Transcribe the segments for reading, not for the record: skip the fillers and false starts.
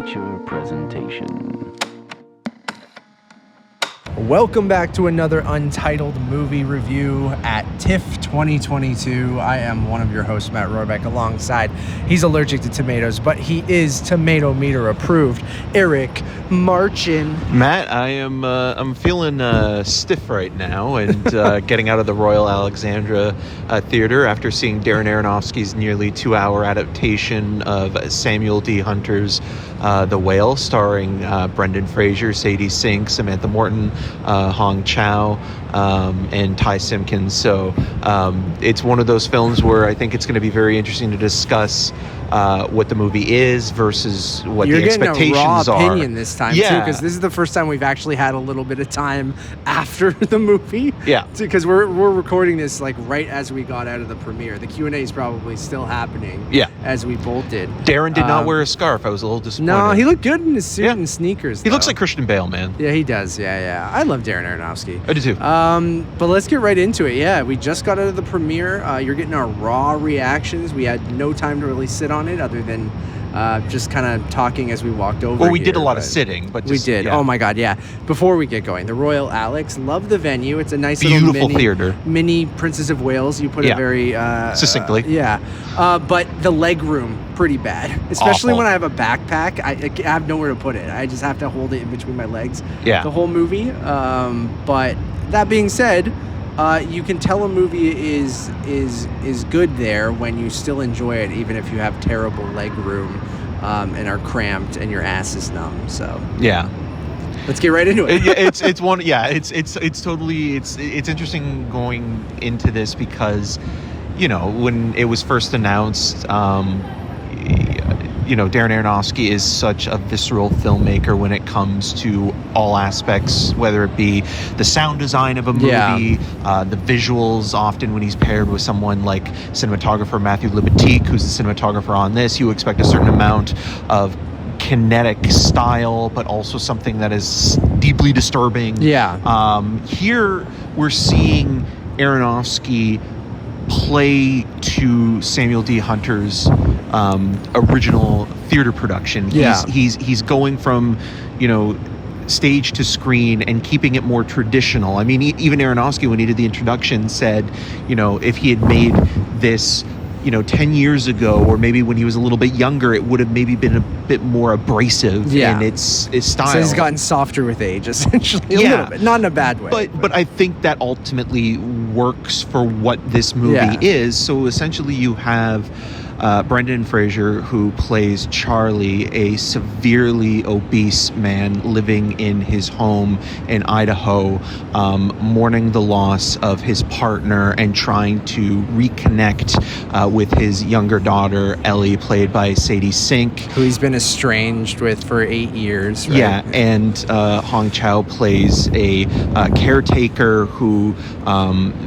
feature presentation. Welcome back to another Untitled movie review at TIFF 2022. I am one of your hosts, Matt Rohrbeck, alongside, he's allergic to tomatoes, but he is tomato meter approved, Eric Marchin. Matt, I'm feeling stiff right now and getting out of the Royal Alexandra Theater after seeing Darren Aronofsky's nearly 2-hour adaptation of Samuel D. Hunter's The Whale, starring Brendan Fraser, Sadie Sink, Samantha Morton, Hong Chow, and Ty Simpkins. So it's one of those films where I think it's going to be very interesting to discuss what the movie is versus what the expectations are. You're getting a raw opinion this time, too, because this is the first time we've actually had a little bit of time after the movie. Yeah. Because we're recording this like right as we got out of the premiere. The Q&A is probably still happening. Yeah. As we both did. Darren did not wear a scarf. I was a little disappointed. No, he looked good in his suit and sneakers. He looks like Christian Bale, man. Yeah, he does. Yeah. I love Darren Aronofsky. I do too. But let's get right into it. Yeah, we just got out of the premiere. You're getting our raw reactions. We had no time to really sit on it other than just kind of talking as we walked over. Well, we did a lot of sitting, but we did. Yeah. Oh my God, yeah. Before we get going, the Royal Alex, love the venue. It's a nice beautiful little theater. Mini Princess of Wales. You put it very succinctly. But the leg room, pretty bad. Especially Awful. when I have a backpack. I have nowhere to put it. I just have to hold it in between my legs. Yeah. The whole movie. But that being said, you can tell a movie is good there when you still enjoy it, even if you have terrible leg room and are cramped and your ass is numb. So yeah, let's get right into it. It's totally interesting going into this because, you know, when it was first announced, Darren Aronofsky is such a visceral filmmaker when it comes to all aspects, whether it be the sound design of a movie, the visuals. Often when he's paired with someone like cinematographer Matthew Libatique, who's the cinematographer on this, you expect a certain amount of kinetic style, but also something that is deeply disturbing. Here we're seeing Aronofsky play to Samuel D. Hunter's original theater production. He's going from, stage to screen and keeping it more traditional. I mean, even Aronofsky, when he did the introduction, said, if he had made this 10 years ago, or maybe when he was a little bit younger, it would have maybe been a bit more abrasive in its style. So he's gotten softer with age, essentially, a little bit. Not in a bad way. But I think that ultimately works for what this movie is. So essentially you have Brendan Fraser, who plays Charlie, a severely obese man living in his home in Idaho, mourning the loss of his partner and trying to reconnect with his younger daughter, Ellie, played by Sadie Sink, who he's been estranged with for 8 years. Right? Yeah, and Hong Chow plays a caretaker who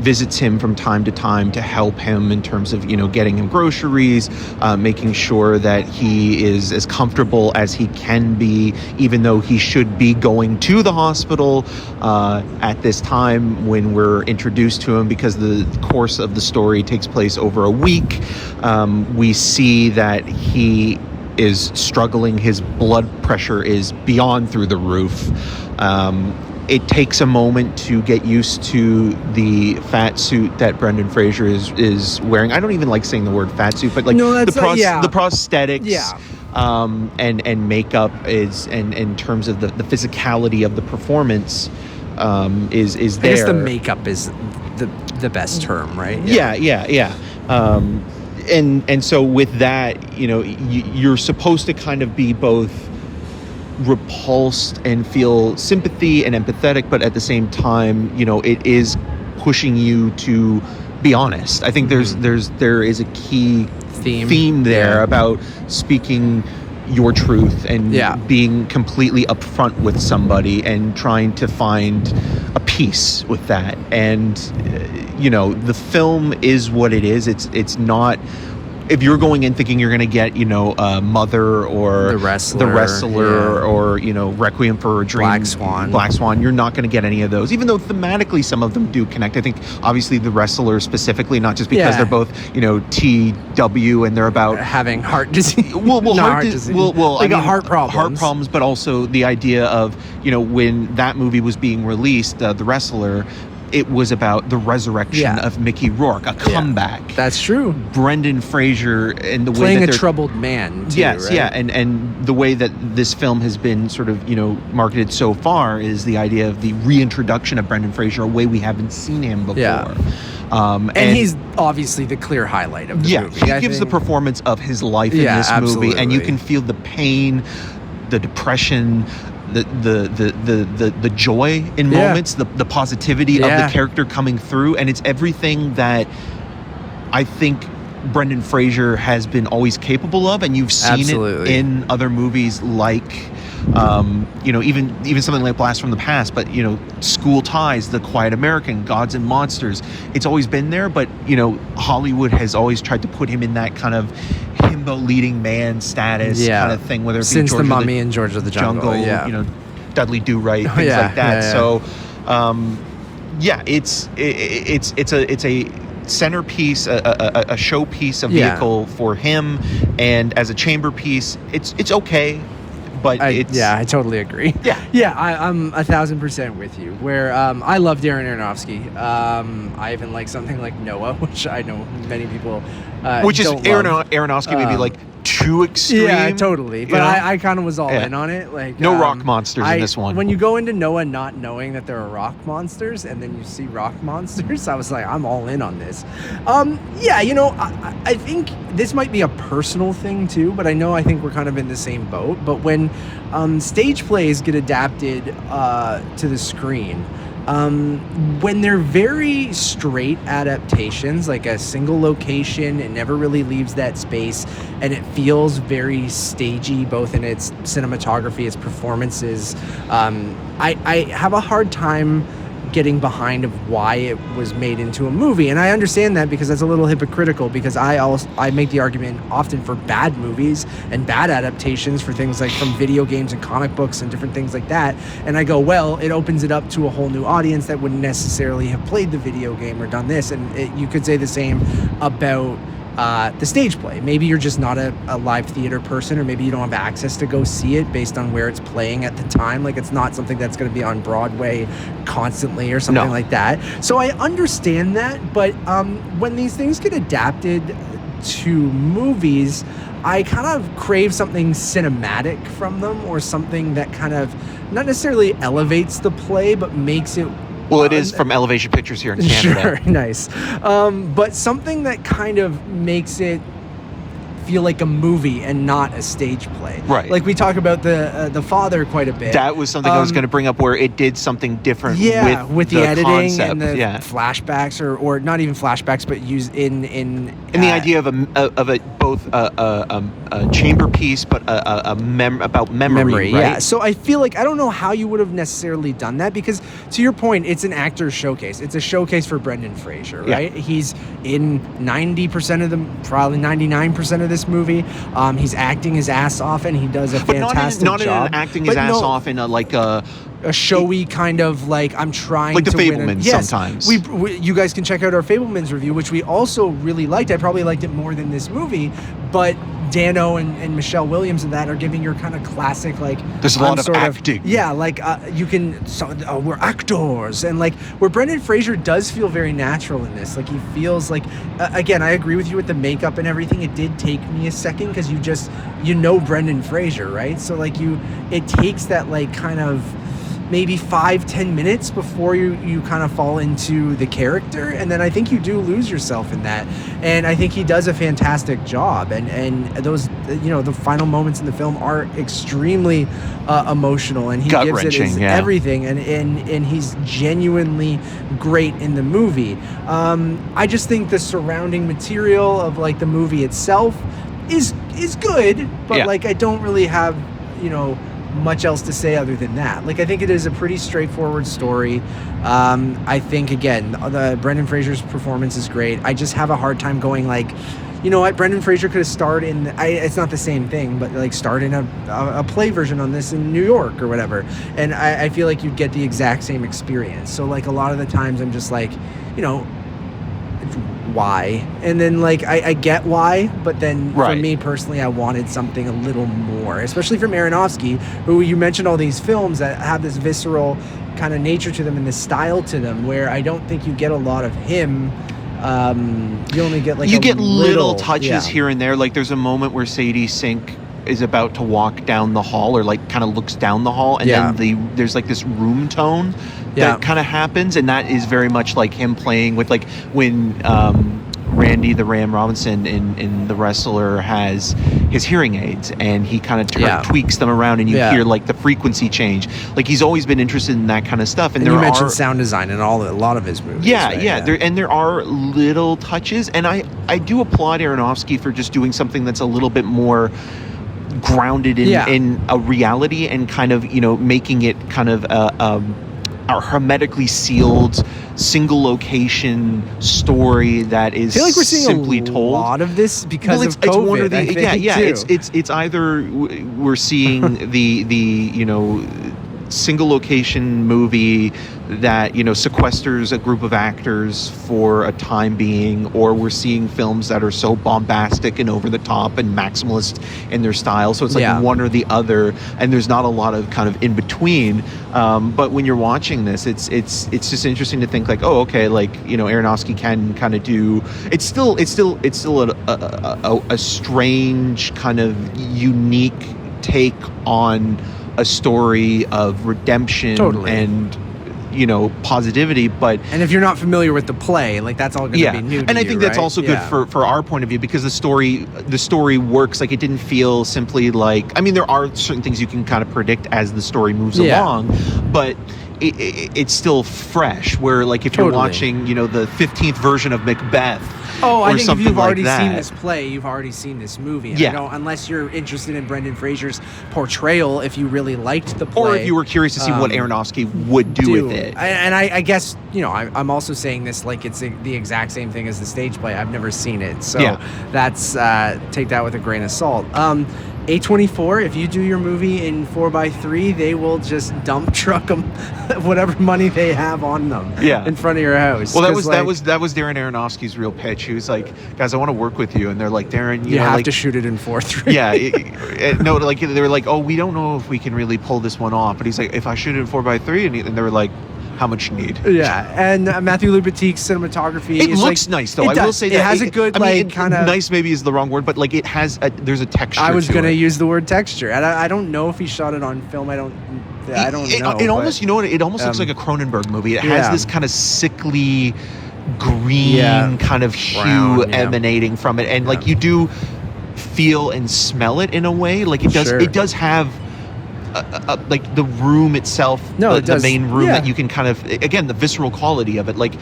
visits him from time to time to help him in terms of, getting him groceries, making sure that he is as comfortable as he can be, even though he should be going to the hospital at this time when we're introduced to him, because the course of the story takes place over a week. We see that he is struggling. His blood pressure is beyond through the roof. It takes a moment to get used to the fat suit that Brendan Fraser is wearing. I don't even like saying the word fat suit, but like the prosthetics and makeup is, and in terms of the physicality of the performance is there. I guess the makeup is the best term, right? Yeah. And so with that, you're supposed to kind of be both repulsed and feel sympathy and empathetic, but at the same time, it is pushing you to be honest. I think there is a key theme there about speaking your truth and being completely upfront with somebody and trying to find a peace with that. And the film is what it is. It's not if you're going in thinking you're going to get, Mother or The Wrestler, yeah. or Requiem for a Dream, Black Swan, you're not going to get any of those. Even though thematically some of them do connect. I think obviously The Wrestler specifically, not just because they're both TW and they're about having heart disease. Heart problems. Heart problems, but also the idea of when that movie was being released, The Wrestler. It was about the resurrection of Mickey Rourke, a comeback. That's true. Brendan Fraser and the playing way that a troubled man. Too, yes, right? yeah, and the way that this film has been sort of marketed so far is the idea of the reintroduction of Brendan Fraser, a way we haven't seen him before. Yeah. And he's obviously the clear highlight of the movie. He gives the performance of his life in this movie, and you can feel the pain, the depression, the joy in moments, the positivity of the character coming through, and it's everything that I think Brendan Fraser has been always capable of, and you've seen it in other movies like even something like Blast from the Past, but School Ties, The Quiet American, Gods and Monsters. It's always been there, but Hollywood has always tried to put him in that kind of himbo leading man status kind of thing, whether it be since George The Mummy and George of the Jungle, Dudley Do Right, things like that. So it's a centerpiece, a showpiece, a vehicle for him, and as a chamber piece, it's okay. But I totally agree. Yeah, I'm 1,000% with you. Where I love Darren Aronofsky. I even like something like Noah, which I know many people which is don't Aronofsky maybe like too extreme. Yeah, totally. But I kind of was all in on it. Like no rock monsters in this one. When you go into Noah not knowing that there are rock monsters, and then you see rock monsters, I was like, I'm all in on this. I think this might be a personal thing too, but I think we're kind of in the same boat. But when stage plays get adapted to the screen, when they're very straight adaptations, like a single location, it never really leaves that space, and it feels very stagey, both in its cinematography, its performances. I have a hard time getting behind of why it was made into a movie, and I understand that because that's a little hypocritical, because I make the argument often for bad movies and bad adaptations for things like from video games and comic books and different things like that, and I go, well, it opens it up to a whole new audience that wouldn't necessarily have played the video game or done this, and you could say the same about the stage play. Maybe you're just not a live theater person, or maybe you don't have access to go see it based on where it's playing at the time. Like, it's not something that's going to be on Broadway constantly or something like that. So I understand that, but when these things get adapted to movies, I kind of crave something cinematic from them, or something that kind of not necessarily elevates the play, but makes it. Well, it is from Elevation Pictures here in Canada. Sure, nice. But something that kind of makes it feel like a movie and not a stage play. Right. Like we talk about the Father quite a bit. That was something I was going to bring up, where it did something different with the editing concept. and the flashbacks, or not even flashbacks, but used in the idea of both a chamber piece, but about memory, right? Yeah. So I feel like I don't know how you would have necessarily done that, because to your point, it's an actor's showcase. It's a showcase for Brendan Fraser, right? Yeah. He's in 90% of them, probably 99% of this movie. He's acting his ass off, and he does a fantastic job. Not in acting his ass off in a showy kind of like, I'm trying like to the Fabelmans sometimes. You guys can check out our Fabelmans review, which we also really liked. I probably liked it more than this movie, but Dano and Michelle Williams and that are giving your kind of classic, like, there's a lot of acting. You can, we're actors, and like where Brendan Fraser does feel very natural in this. Like, he feels like, again, I agree with you with the makeup and everything. It did take me a second, because you know Brendan Fraser, right? So like it takes that like kind of maybe 5-10 minutes before you kind of fall into the character, and then I think you do lose yourself in that, and I think he does a fantastic job, and those the final moments in the film are extremely emotional, and he gives it his everything, and he's genuinely great in the movie. I just think the surrounding material of like the movie itself is good, but like I don't really have much else to say other than that. Like, I think it is a pretty straightforward story. I think, again, the Brendan Fraser's performance is great. I just have a hard time going like, you know what, Brendan Fraser could have starred in, it's not the same thing, but like starred in a play version on this in New York or whatever. And I feel like you'd get the exact same experience. So like a lot of the times I'm just like, you know, why? And then like I get why, but then for me personally, I wanted something a little more, especially from Aronofsky, who you mentioned all these films that have this visceral kind of nature to them and this style to them, where I don't think you get a lot of him. You only get like little touches here and there. Like there's a moment where Sadie Sink is about to walk down the hall, or like kind of looks down the hall, and then there's like this room tone that kind of happens, and that is very much like him playing with, like when Randy the Ram Robinson in The Wrestler has his hearing aids, and he kind of tweaks them around, and you hear like the frequency change. Like he's always been interested in that kind of stuff. And you mentioned sound design in a lot of his movies. There are little touches, and I do applaud Aronofsky for just doing something that's a little bit more grounded in a reality, and kind of, you know, making it kind of a hermetically sealed single location story that is I feel like we're seeing simply a told. lot of this because of COVID. It's one or the too. It's either we're seeing the you know, single location movie that, you know, sequesters a group of actors for a time being, or we're seeing films that are so bombastic and over the top and maximalist in their style. So it's like one or the other, and there's not a lot of kind of in between. But when you're watching this, it's just interesting to think like, oh, okay, like, you know, Aronofsky can kind of do. It's still a strange kind of unique take on a story of redemption and, you know, positivity. And if you're not familiar with the play, like that's all going to be new to and I think that's also good for our point of view, because the story works. Like it didn't feel simply like, I mean, there are certain things you can kind of predict as the story moves along, but it's still fresh, where like if you're watching, you know, the 15th version of Macbeth, I think if you've already like seen this play, you've already seen this movie. And unless you're interested in Brendan Fraser's portrayal, if you really liked the play, or if you were curious to see what Aronofsky would do with it. I guess, you know, I'm also saying this like it's the exact same thing as the stage play. I've never seen it, so that's take that with a grain of salt. A24, if you do your movie in 4x3, they will just dump truck them whatever money they have on them in front of your house. Well, that was Darren Aronofsky's real pitch. He was like, guys, I want to work with you. And they're like, Darren, you know, have like, to shoot it in 4:3. No, like they were like, oh, we don't know if we can really pull this one off. But he's like, if I shoot it in 4x3, and they were like, how much you need? And Matthew Libatic's cinematography. It looks like, nice, though. I will say that it has a good kind of nice. Maybe is the wrong word, but like it has there's a texture. I was going to use the word texture, and I don't know if he shot it on film. I don't know. It almost, you know what? It almost looks like a Cronenberg movie. It has this kind of sickly green kind of hue emanating from it, and like you do feel and smell it in a way. Like it does. It does have. Like the room itself, the main room that you can kind of, again, the visceral quality of it. Like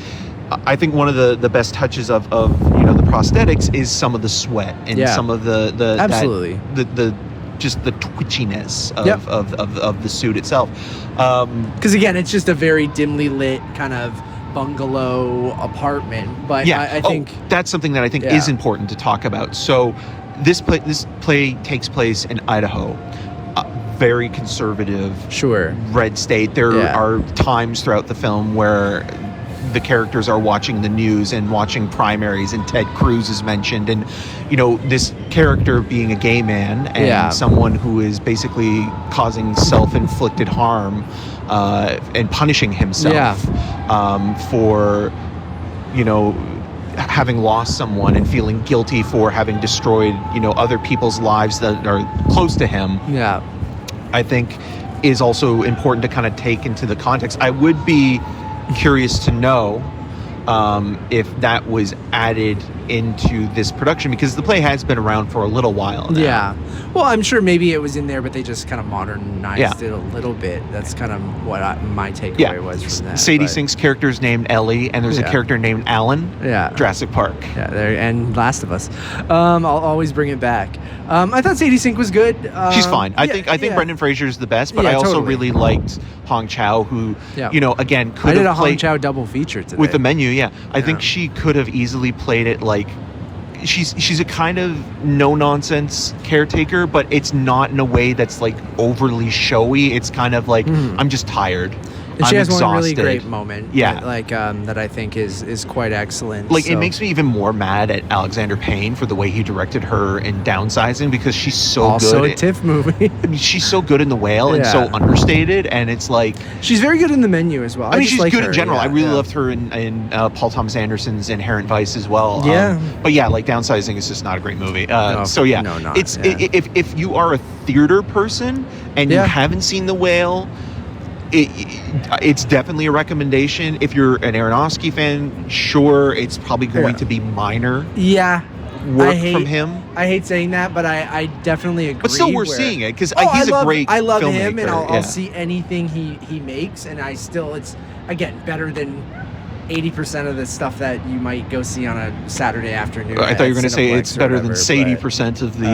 I think one of the best touches of you know, the prosthetics is some of the sweat and some of the absolutely just the twitchiness of the suit itself. Because again, it's just a very dimly lit kind of bungalow apartment. But I think that's something that I think is important to talk about. So this play takes place in Idaho. Very conservative, red state. There are times throughout the film where the characters are watching the news and watching primaries, and Ted Cruz is mentioned, and you know, this character being a gay man and someone who is basically causing self-inflicted harm and punishing himself for, you know, having lost someone and feeling guilty for having destroyed, you know, other people's lives that are close to him. I think is also important to kind of take into the context. I would be curious to know if that was added into this production, because the play has been around for a little while now. Well, I'm sure maybe it was in there, but they just kind of modernized it a little bit. That's kind of what my takeaway was from that. Sadie Sink's character is named Ellie, and there's a character named Alan. Jurassic Park. And Last of Us. I'll always bring it back. I thought Sadie Sink was good. She's fine. I think Brendan Fraser's the best, but I also really liked Hong Chow, who, you know, again, could have played... I did a Hong Chow double feature today. With the Menu, I think she could have easily played it like... she's a kind of no nonsense caretaker, but it's not in a way that's like overly showy. It's kind of like I'm just tired. And she has exhausted. one really great moment, Yeah, that I think is quite excellent. Like, it makes me even more mad at Alexander Payne for the way he directed her in Downsizing, because she's so also good. a TIFF movie. She's so good in The Whale and so understated, and it's like she's very good in The Menu as well. I mean, she's like good her, in general. yeah, I really loved her in Paul Thomas Anderson's Inherent Vice as well. But yeah, like Downsizing is just not a great movie. If you are a theater person and you haven't seen The Whale, it's definitely a recommendation. If you're an Aronofsky fan, sure, it's probably going to be minor. Work from him. I hate saying that, but I definitely agree. But still, we're seeing it because he's a great. I love filmmaker. him, and I'll see anything he makes, and it's again better than 80% of the stuff that you might go see on a Saturday afternoon. I thought you were going to say it's better than 80% of the.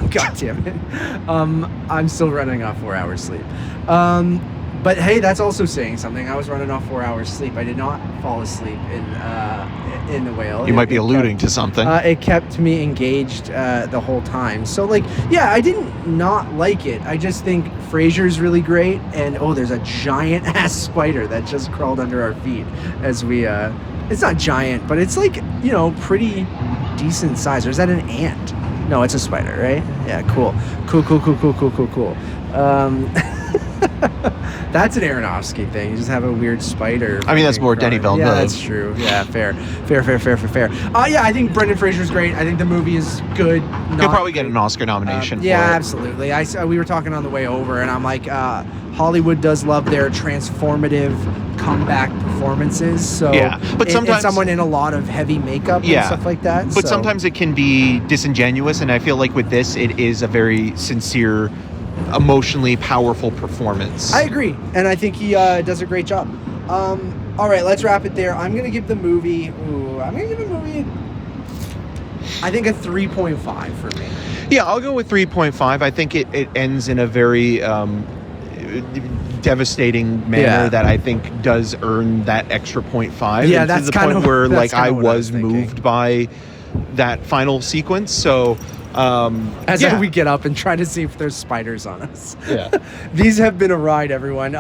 God damn it! I'm still running off 4 hours sleep. But hey, that's also saying something. I was running off 4 hours sleep. I did not fall asleep in The Whale. You might be alluding to something. It kept me engaged the whole time. So I didn't not like it. I just think Frasier's really great, and there's a giant ass spider that just crawled under our feet as we. It's not giant, but it's pretty decent size. Or is that an ant? No, it's a spider, right? Yeah, cool. That's an Aronofsky thing. You just have a weird spider. I mean, that's more Denis Villeneuve. Yeah, that's true. Yeah, fair. I think Brendan Fraser's great. I think the movie is good. He'll probably get an Oscar nomination for it. Yeah, absolutely. We were talking on the way over, and I'm like, Hollywood does love their transformative comeback performances. So but sometimes someone in a lot of heavy makeup and stuff like that. But sometimes it can be disingenuous, and I feel like with this, it is a very sincere, emotionally powerful performance. I agree, and I think he does a great job. All right, let's wrap it there. I'm gonna give the movie. I think a 3.5 for me. Yeah, I'll go with 3.5. I think it ends in a very devastating manner that I think does earn that extra 0.5. Yeah, and that's to the kind point of where I was moved by that final sequence. So. We get up and try to see if there's spiders on us. Yeah. These have been a ride, everyone.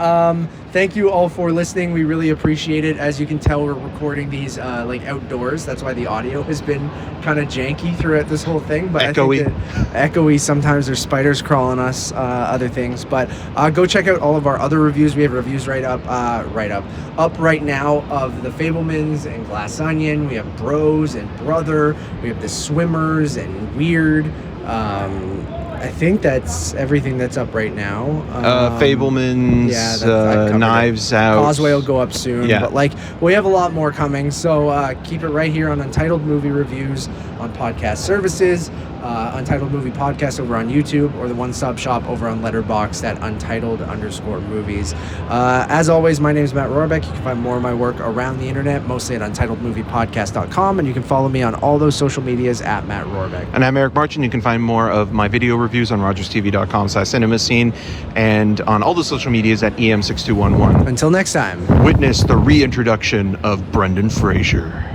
Thank you all for listening. We really appreciate it. As you can tell, we're recording these outdoors. That's why the audio has been kind of janky throughout this whole thing. But echoey. I think echoey. Sometimes there's spiders crawling us, other things. But go check out all of our other reviews. We have reviews up right now of The Fabelmans and Glass Onion. We have Bros and Brother. We have The Swimmers and Weird. I think that's everything that's up right now. Fabelmans, Knives Out. Causeway will go up soon. Yeah. But we have a lot more coming. So keep it right here on Untitled Movie Reviews on podcast services. Untitled Movie Podcast over on YouTube, or the one-stop shop over on Letterboxd at Untitled_movies. As always, my name is Matt Rohrbeck. You can find more of my work around the internet, mostly at UntitledMoviePodcast.com, and you can follow me on all those social medias at Matt Rohrbeck. And I'm Eric Marchin. You can find more of my video reviews on RogersTV.com/CinemaScene and on all the social medias at EM6211. Until next time. Witness the reintroduction of Brendan Fraser.